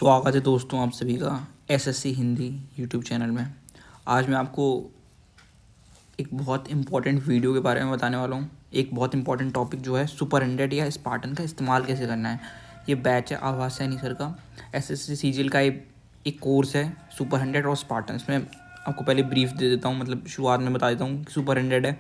स्वागत है दोस्तों आप सभी का एसएससी हिंदी यूट्यूब चैनल में। आज मैं आपको एक बहुत इम्पॉर्टेंट वीडियो के बारे में बताने वाला हूँ। एक बहुत इम्पॉर्टेंट टॉपिक जो है सुपर 100 या स्पार्टन का इस्तेमाल कैसे करना है। ये बैच है आवाज़ सैनी सर का, एसएससी सीजीएल का एक कोर्स है सुपर 100 और स्पार्टन। इसमें आपको पहले ब्रीफ दे देता हूँ, मतलब शुरुआत में बता देता हूँ कि सुपर 100 है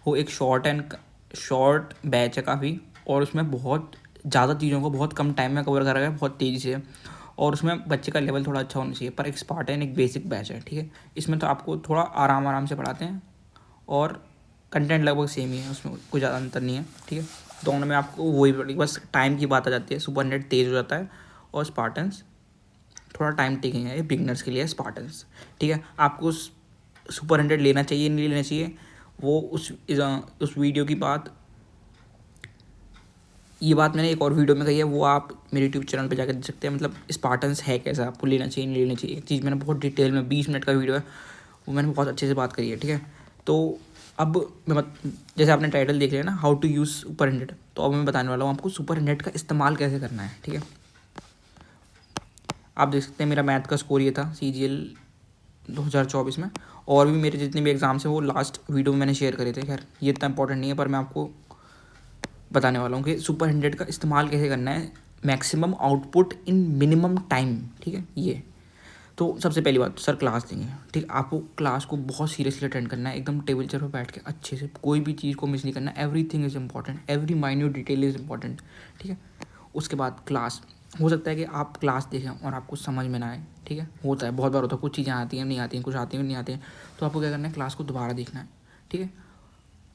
वो एक शॉर्ट बैच है काफ़ी, और उसमें बहुत ज़्यादा चीज़ों को बहुत कम टाइम में कवर करा गया है, बहुत तेज़ी से, और उसमें बच्चे का लेवल थोड़ा अच्छा होना चाहिए। पर एक स्पार्टन एक बेसिक बैच है, ठीक है। इसमें तो आपको थोड़ा आराम से पढ़ाते हैं और कंटेंट लगभग सेम ही है, उसमें कोई ज़्यादा अंतर नहीं है, ठीक है। दोनों में आपको वही पड़ेगी, बस टाइम की बात आ जाती है। सुपर 100 तेज़ हो जाता है और स्पार्टन्स थोड़ा टाइम टेकिंग है, ये बिगनर्स के लिए है स्पार्टन्स, ठीक है। आपको सुपर 100 लेना चाहिए नहीं लेना चाहिए, वो उस वीडियो की बात, ये बात मैंने एक और वीडियो में कही है, वो आप मेरे यूट्यूब चैनल पे जाकर देख सकते हैं। मतलब स्पार्टन्स है कैसा, आपको लेना चाहिए नहीं लेना चाहिए, एक चीज़ मैंने बहुत डिटेल में 20 मिनट का वीडियो है, वो मैंने बहुत अच्छे से बात करी है, ठीक है। तो अब जैसे आपने टाइटल देख लिया ना, हाउ टू यूज़ सुपर 100, तो अब मैं बताने वाला हूँ आपको सुपर 100 का इस्तेमाल कैसे करना है, ठीक है। आप देख सकते हैं मेरा मैथ का स्कोर ये था CGL 2024 में, और भी मेरे जितने भी एग्ज़ाम्स हैं वो लास्ट वीडियो में मैंने शेयर करे थे। खैर ये इतना इंपॉर्टेंट नहीं है, पर मैं आपको बताने वाला हूँ कि सुपर 100 का इस्तेमाल कैसे करना है, मैक्सिमम आउटपुट इन मिनिमम टाइम, ठीक है। ये तो सबसे पहली बात, सर क्लास देंगे, ठीक। आपको क्लास को बहुत सीरियसली अटेंड करना है, एकदम टेबल चेयर पर बैठ के अच्छे से, कोई भी चीज़ को मिस नहीं करना। Everything is important, every minute detail is important, ठीक है। उसके बाद क्लास, हो सकता है कि आप क्लास देखें और आपको समझ में ना आए, ठीक है, होता है, बहुत बार होता है, कुछ चीज़ें आती हैं नहीं आती हैं, कुछ आती हैं नहीं आती हैं, तो आपको क्या करना है, क्लास को दोबारा देखना है, ठीक है।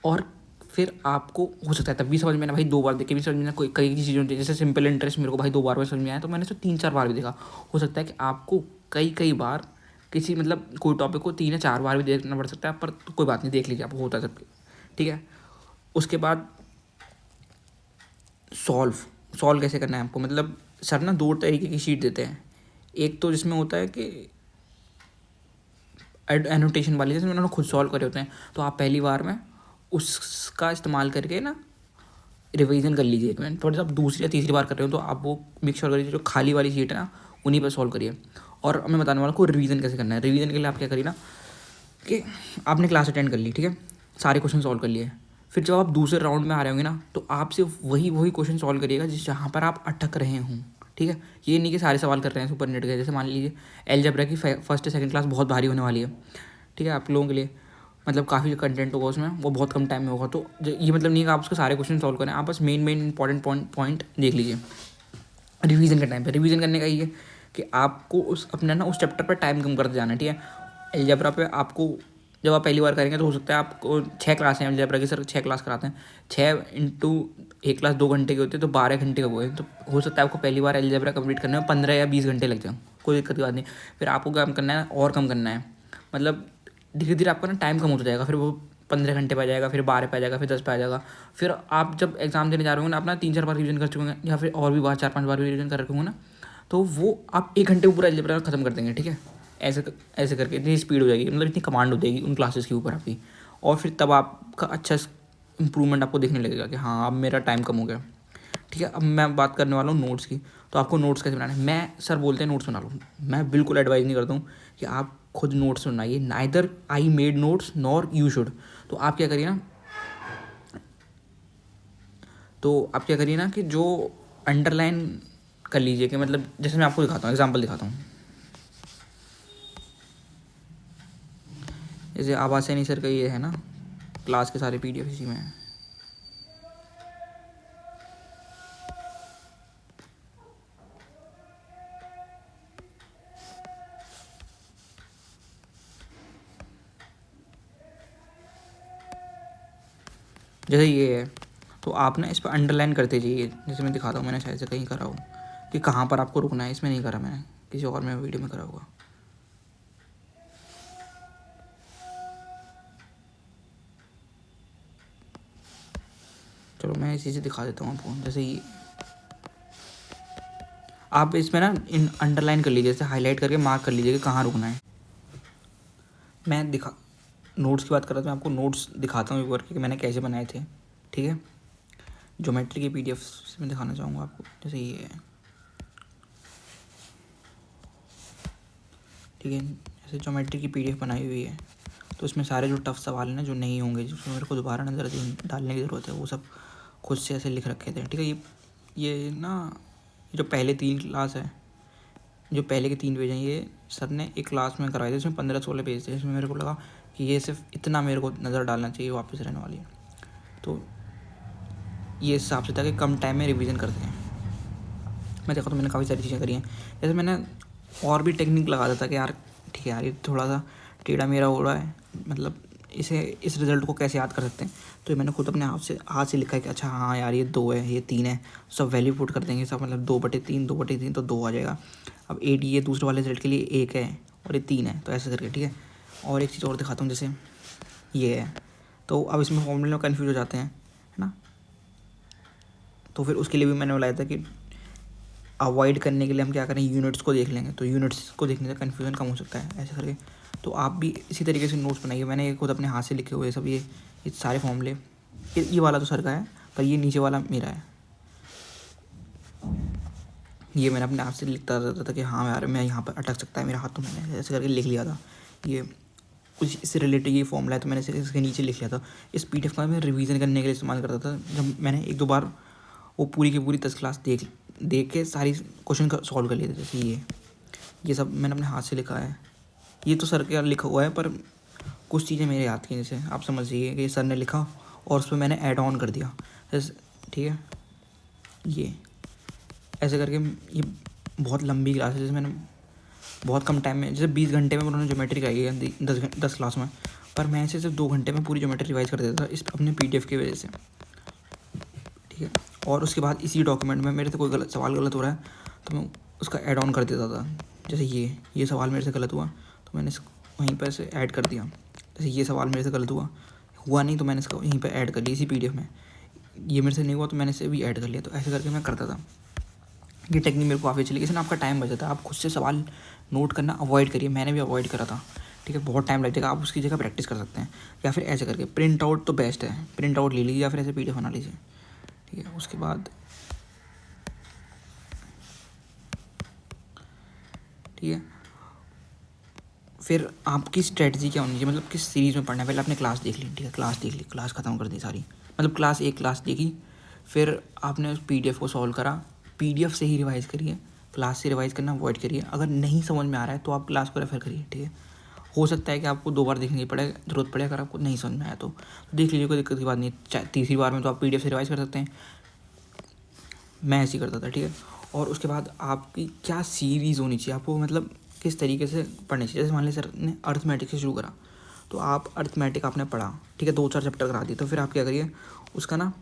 और फिर आपको हो सकता है तब भी समझ में ना, भाई 2 बार देख के भी समझ में ना, कोई कई चीज़ें होती है, जैसे सिंपल इंटरेस्ट मेरे को भाई 2 बार में समझ में आया, तो मैंने इसे 3-4 बार भी देखा। हो सकता है कि आपको कई बार किसी मतलब कोई टॉपिक को 3 या 4 बार भी देखना पड़ सकता है, पर तो कोई बात नहीं, देख लीजिए, आपको होता है सबके, ठीक है। उसके बाद सॉल्व कैसे करना है आपको, मतलब सर ना 2 तरीके की शीट देते हैं। एक तो जिसमें होता है कि एनोटेशन वाली, जैसे उन्होंने खुद सॉल्व करे होते हैं, तो आप पहली बार में उसका इस्तेमाल करके ना रिवीजन कर लीजिए। एक मिनट, थोड़ा सा आप दूसरी या तीसरी बार कर रहे हो तो आप वो मेक श्योर करिए जो खाली वाली शीट है ना, उन्हीं पर सॉल्व करिए। और मैं बताने वाला को रिवीजन कैसे करना है। रिवीजन के लिए आप क्या करिए ना कि आपने क्लास अटेंड कर ली, ठीक है, सारे क्वेश्चन सॉल्व कर लिए, फिर जब आप दूसरे राउंड में आ रहे होंगे ना, तो आप सिर्फ वही क्वेश्चन सॉल्व करिएगा जिस जहाँ पर आप अटक रहे हों, ठीक है। ये नहीं कि सारे सवाल कर रहे हैं सुपर 100 के। जैसे मान लीजिए अलजेब्रा की फर्स्ट सेकंड क्लास बहुत भारी होने वाली है, ठीक है, आप लोगों के लिए, मतलब काफ़ी कंटेंट होगा उसमें, वो बहुत कम टाइम में होगा, तो ये मतलब नहीं कि आप उसके सारे क्वेश्चन सॉल्व करें, आप बस मेन इंपॉर्टेंट पॉइंट देख लीजिए। रिवीजन के टाइम पे रिवीजन करने का ये कि आपको उस अपना ना उस चैप्टर पर टाइम कम करते जाना है, ठीक है। अलजेब्रा पे आपको जब आप पहली बार करेंगे तो हो सकता है आपको 6 क्लास हैं अलजेब्रा की, सर 6 क्लास कराते हैं, 6 इंटू एक क्लास 2 घंटे की होती है, तो 12 घंटे का वो है, तो हो सकता है आपको पहली बार अलजेब्रा कंप्लीट करने में 15 या 20 घंटे लग जाए, कोई दिक्कत की बात नहीं। फिर आपको काम करना है और कम करना है, मतलब धीरे धीरे आपका ना टाइम कम होता जाएगा, फिर वो 15 घंटे पे आ जाएगा, फिर 12 पे आ जाएगा, फिर 10 पे आ जाएगा। फिर आप जब एग्ज़ाम देने जा रहे होंगे ना, अपना 3-4 बार रिवीजन कर चुके हैं, या फिर और भी बार 4-5 बार रिवीजन कर रखे होंगे ना, तो वो आप 1 घंटे में पूरा अलजेब्रा खत्म कर देंगे, ठीक है। ऐसे करके इतनी स्पीड हो जाएगी, मतलब इतनी कमांड हो जाएगी उन क्लासेस के ऊपर आपकी, और फिर तब आपका अच्छा इंप्रूवमेंट आपको देखने लगेगा कि हाँ अब मेरा टाइम कम हो गया, ठीक है। अब मैं बात करने वाला हूँ नोट्स की। तो आपको नोट्स कैसे बनाना है, मैं सर बोलते हैं नोट्स बना लो, मैं बिल्कुल एडवाइज़ नहीं करता हूँ कि आप खुद नोट्स बनाइए, neither I made notes nor you should. तो आप क्या करिए ना, कि जो अंडरलाइन कर लीजिए, कि मतलब जैसे मैं आपको दिखाता हूँ, एग्जांपल दिखाता हूँ। जैसे आवाज़ सैनी सर का ये है ना, क्लास के सारे PDF इसी में है। जैसे ये है, तो आप ना इस पर अंडरलाइन करते जाइए, जैसे मैं दिखाता हूँ, मैंने शायद से कहीं करा हो कि कहाँ पर आपको रुकना है, इसमें नहीं करा मैंने, किसी और में वीडियो में करा होगा। चलो मैं इसी से दिखा देता हूँ आपको। जैसे ये आप इसमें ना इन अंडरलाइन कर लीजिए, जैसे हाईलाइट करके मार्क कर लीजिए कि कहाँ रुकना है। मैं नोट्स की बात कर रहा था, मैं आपको नोट्स दिखाता हूँ एक बार कि मैंने कैसे बनाए थे, ठीक है। ज्योमेट्री के PDF से मैं दिखाना चाहूँगा आपको। जैसे ये है, ठीक है। ऐसे ज्योमेट्री की PDF बनाई हुई है, तो इसमें सारे जो टफ सवाल हैं ना, जो नहीं होंगे, जिसमें मेरे को दोबारा नज़र डालने की ज़रूरत है, वो सब खुद से ऐसे लिख रखे थे। ठीक है। ये ना, जो पहले 3 क्लास है, जो पहले के 3 पेज हैं, ये सर ने एक क्लास में करवाए थे, इसमें 15-16 पेज थे। इसमें मेरे को लगा कि ये सिर्फ इतना मेरे को नज़र डालना चाहिए, वापस रहने वाली है। तो ये इस हिसाब से था कि कम टाइम में रिवीजन करते हैं। मैं देखा तो मैंने काफ़ी सारी चीज़ें करी हैं। जैसे मैंने और भी टेक्निक लगा देता कि यार ठीक है यार, ये थोड़ा सा टेढ़ा मेरा हो रहा है, मतलब इस रिज़ल्ट को कैसे याद कर सकते हैं। तो ये मैंने खुद अपने हाथ से लिखा है कि अच्छा हाँ यार, ये 2 है, ये 3 है, सब वैल्यू पुट कर देंगे सब, मतलब 2/3 तो 2 आ जाएगा। अब 8 ये दूसरे वाले रिजल्ट के लिए 1 है और ये 3 है, तो ऐसे करके। ठीक है। और एक चीज़ और दिखाता हूँ, जैसे ये है, तो अब इसमें फॉर्मूले में कन्फ्यूज हो जाते हैं, है ना। तो फिर उसके लिए भी मैंने बताया था कि अवॉइड करने के लिए हम क्या करें, यूनिट्स को देख लेंगे, तो यूनिट्स को देखने से कन्फ्यूजन कम हो सकता है, ऐसे करके। तो आप भी इसी तरीके से नोट्स बनाइए। मैंने ये खुद अपने हाथ से लिखे हुए सब ये सारे फॉर्मूले, ये वाला तो सर का है, पर ये नीचे वाला मेरा है। ये मैंने अपने हाथ से लिखता रहता था कि हाँ यार, मैं यहाँ पर अटक सकता है मेरा हाथ, तो मैंने ऐसे करके लिख लिया था। ये कुछ इससे रिलेटेड ये फॉर्मूला है, तो मैंने इसके नीचे लिख लिया था। इस PDF का मैं रिवीजन करने के लिए इस्तेमाल करता था। जब मैंने 1-2 बार वो पूरी की पूरी 10 क्लास देख के सारी क्वेश्चन का सॉल्व कर लिए थे। जैसे ये सब मैंने अपने हाथ से लिखा है। ये तो सर का लिखा हुआ है, पर कुछ चीज़ें मेरे याद की, जैसे आप समझिए कि सर ने लिखा और उस पर मैंने ऐड ऑन कर दिया। जैसे ठीक है, ये ऐसे करके ये बहुत लंबी क्लास है। जैसे मैंने बहुत कम टाइम में, जैसे 20 घंटे में उन्होंने ज्योमेट्री कराई है 10 क्लास में, पर मैं ऐसे सिर्फ 2 घंटे में पूरी ज्योमेट्री रिवाइज कर देता था इस अपने PDF की वजह से। ठीक है। और उसके बाद इसी डॉक्यूमेंट में मेरे से कोई सवाल गलत हो रहा है, तो मैं उसका ऐड ऑन कर देता था। जैसे ये सवाल मेरे से गलत हुआ, तो मैंने वहीं पर से ऐड कर दिया। जैसे ये सवाल मेरे से गलत हुआ नहीं, तो मैंने इसका यहीं पर ऐड कर लिया इसी PDF में। ये मेरे से नहीं हुआ, तो मैंने इसे भी ऐड कर लिया। तो ऐसे करके मैं करता था। ये टेक्निक मेरे को काफ़ी चली, इससे ना आपका टाइम बचाता है। आप खुद से सवाल नोट करना अवॉइड करिए, मैंने भी अवॉइड करा था। ठीक है। बहुत टाइम लग जाएगा, आप उसकी जगह प्रैक्टिस कर सकते हैं, या फिर ऐसे करके प्रिंट आउट तो बेस्ट है, प्रिंट आउट ले लीजिए या फिर ऐसे PDF बना लीजिए। ठीक है। उसके बाद ठीक है, फिर आपकी स्ट्रेटजी क्या होनी चाहिए, मतलब किस सीरीज़ में पढ़ना है। पहले आपने क्लास देख ली, ठीक है, क्लास देख ली, क्लास ख़त्म कर दी सारी, मतलब क्लास देखी। फिर आपने उस PDF को सॉल्व करा, PDF से ही रिवाइज़ करिए, क्लास से रिवाइज़ करना अवॉइड करिए। अगर नहीं समझ में आ रहा है तो आप क्लास को रेफ़र करिए। ठीक है। हो सकता है कि आपको 2 बार देखने की ज़रूरत पड़े, अगर आपको नहीं समझ में आया तो देख लीजिए, कोई दिक्कत की बात नहीं है। तीसरी बार में तो आप PDF से रिवाइज़ कर सकते हैं, मैं ऐसे ही करता था। ठीक है। और उसके बाद आपकी क्या सीरीज़ होनी चाहिए, आपको मतलब किस तरीके से पढ़नी चाहिए। जैसे मान लीजिए सर ने अर्थमेटिक से शुरू करा, तो आप अर्थमेटिक आपने पढ़ा, ठीक है, 2-4 चैप्टर करा दिए, तो फिर आप क्या करिए, उसका ना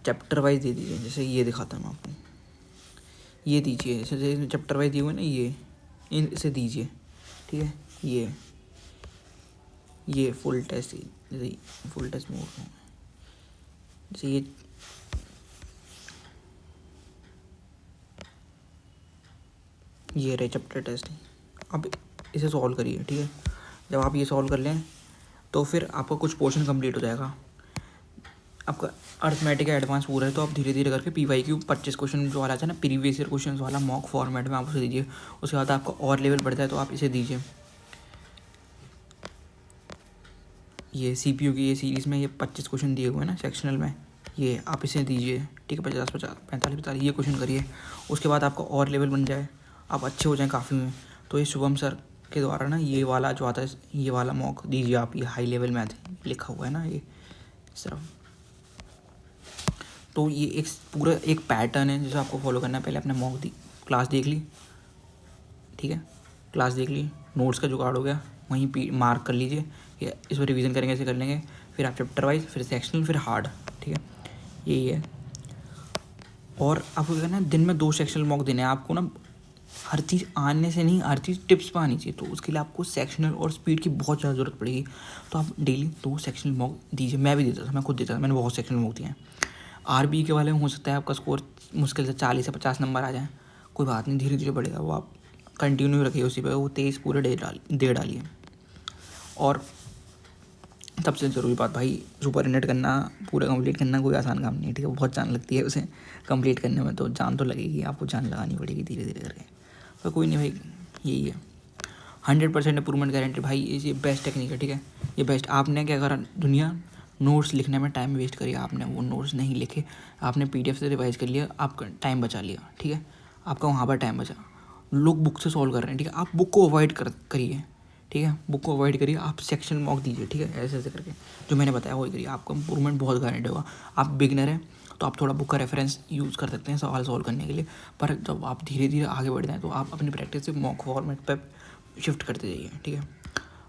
चैप्टर वाइज दे दीजिए। जैसे ये दिखाता हूँ मैं आपको, ये दीजिए, जैसे चैप्टर वाइज दिए हुए ना, इसे दीजिए। ठीक है। ये फुल टेस्ट, जैसे फुल टेस्ट मोड में, जैसे ये रहे चैप्टर टेस्ट। अब इसे सॉल्व करिए। ठीक है। जब आप ये सॉल्व कर लें, तो फिर आपका कुछ पोर्शन कंप्लीट हो जाएगा। आपका अर्थमेटिक एडवांस पूरा है, तो आप धीरे धीरे करके PYQ 25 क्वेश्चन जो वाला है ना, प्रीवियस ईयर क्वेश्चन वाला मॉक फॉर्मेट में आप उसे दीजिए। उसके बाद आपका और लेवल बढ़ता है, तो आप इसे दीजिए। ये CPU की ये सीरीज़ में ये 25 क्वेश्चन दिए हुए हैं ना सेक्शनल में, ये आप इसे दीजिए। ठीक है। 50-50 45-45 ये क्वेश्चन करिए। उसके बाद आपका और लेवल बन जाए, आप अच्छे हो जाएं काफ़ी में, तो ये शुभम सर के द्वारा ना ये वाला जो आता है, ये वाला मॉक दीजिए आप। ये हाई लेवल मैथ लिखा हुआ है ना, ये सिर्फ, तो ये एक पूरा एक पैटर्न है जिसे आपको फॉलो करना है। पहले आपने मॉक क्लास देख ली, ठीक है, क्लास देख ली, नोट्स का जुगाड़ हो गया, वहीं मार्क कर लीजिए कि इस पर रिवीजन करेंगे, ऐसे कर लेंगे। फिर आप चैप्टर वाइज, फिर सेक्शनल, फिर हार्ड। ठीक है। यही है। और आपको क्या करना है, दिन में 2 सेक्शनल मॉक देने हैं आपको ना। हर चीज़ आने से नहीं, हर चीज़ टिप्स पर आनी चाहिए, तो उसके लिए आपको सेक्शनल और स्पीड की बहुत ज़्यादा ज़रूरत पड़ेगी। तो आप डेली 2 सेक्शनल मॉक दीजिए। मैं भी देता था, मैं खुद देता था, मैंने बहुत सेक्शनल मॉक दिए हैं। RBE के वाले में हो सकता है आपका स्कोर मुश्किल से 40 से 50 नंबर आ जाए, कोई बात नहीं, धीरे धीरे बढ़ेगा वो। आप कंटिन्यू रखिए उसी पर, वो 23 पूरे दे डालिए। और सबसे ज़रूरी बात भाई, सुपरिटेंडेंट करना, पूरा कंप्लीट करना कोई आसान काम नहीं है। ठीक है। बहुत जान लगती है उसे कंप्लीट करने में, तो जान तो लगेगी, आपको जान लगानी पड़ेगी धीरे धीरे करके। तो कोई नहीं भाई, यही है 100% इंप्रूवमेंट गारंटी भाई। ये बेस्ट टेक्निक है, ठीक है, ये बेस्ट। आपने क्या करा, दुनिया नोट्स लिखने में टाइम वेस्ट करिए, आपने वो नोट्स नहीं लिखे, आपने PDF से रिवाइज कर लिया, आपका टाइम बचा लिया, ठीक है, आपका वहाँ पर टाइम बचा। लोग बुक से सॉल्व कर रहे हैं, ठीक है, आप बुक को अवॉइड करिए, ठीक है, बुक को अवॉइड करिए, आप सेक्शन मॉक दीजिए, ठीक है, ऐसे ऐसे करके जो मैंने बताया वही करिए, आपका इंप्रूवमेंट बहुत गारंटी होगा। आप बिगनर हैं तो आप थोड़ा बुक का रेफरेंस यूज़ कर सकते हैं सवाल सॉल्व करने के लिए, पर जब आप धीरे धीरे आगे बढ़ जाएँ तो आप अपनी प्रैक्टिस से मॉक फॉर्मेट पर शिफ्ट करते जाइए, ठीक है।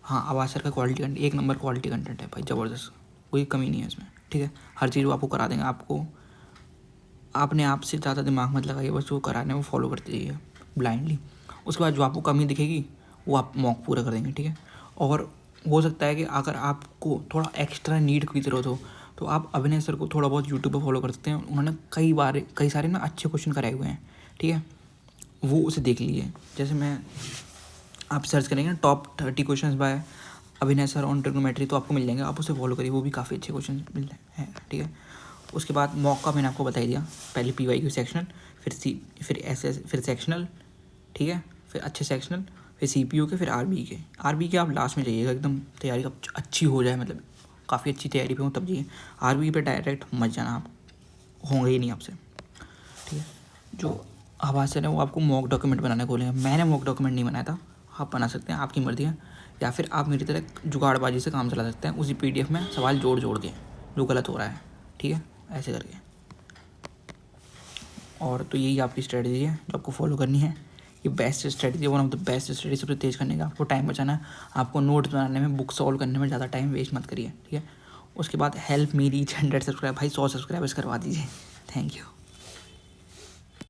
हाँ, आवाज़ सर का quality content 1 number quality content है भाई, ज़बरदस्त, कोई कमी नहीं है इसमें, ठीक है, हर चीज़ वो आपको करा देंगे। आपको आपने आप से ज़्यादा दिमाग मत लगाइए, बस वो कराने वो फॉलो करते जाइए ब्लाइंडली। उसके बाद जो आपको कमी दिखेगी वो आप मॉक पूरा कर देंगे, ठीक है। और हो सकता है कि अगर आपको थोड़ा एक्स्ट्रा नीड की ज़रूरत हो तो आप अभिनय सर को थोड़ा बहुत यूट्यूब पर फॉलो कर सकते हैं, उन्होंने कई सारे ना अच्छे क्वेश्चन कराए हुए हैं, ठीक है, वो उसे देख लीजिए। जैसे मैं आप सर्च करेंगे टॉप 30 क्वेश्चन बाय अभिनय सर ऑन ट्रिग्नोमेट्री तो आपको मिल जाएंगे, आप उसे फॉलो करिए, वो भी काफ़ी अच्छे क्वेश्चन मिल हैं, ठीक है। उसके बाद मॉक का मैंने आपको बता ही दिया, पहले PYQ सेक्शनल, फिर SS, फिर सेक्शनल, ठीक है, फिर अच्छे सेक्शनल, फिर CPU के, फिर RB के आप लास्ट में जाइएगा, एकदम तैयारी अच्छी हो जाए, मतलब काफ़ी अच्छी तैयारी पे हो तब जाइए। RB पे डायरेक्ट मत जाना, आप होंगे ही नहीं आपसे, ठीक है। जो आवाज़ सर है वो आपको मॉक डॉक्यूमेंट बनाने को बोलेंगे, मैंने मॉक डॉक्यूमेंट नहीं बनाया था, आप बना सकते हैं, आपकी मर्ज़ी है, या फिर आप मेरी तरह जुगाड़बाजी से काम चला सकते हैं, उसी PDF में सवाल जोड़ के जो गलत हो रहा है, ठीक है, ऐसे करके। और तो यही आपकी स्ट्रेटजी है जो आपको फॉलो करनी है, ये best strategy, one of the best strategy, सबसे तेज़ करने का। आपको टाइम बचाना है, आपको नोट्स बनाने में, बुक सॉल्व करने में ज़्यादा टाइम वेस्ट मत करिए, ठीक है। उसके बाद हेल्प मी रीच 100 सब्सक्राइब, भाई 100 सब्सक्राइबर्स करवा दीजिए, थैंक यू।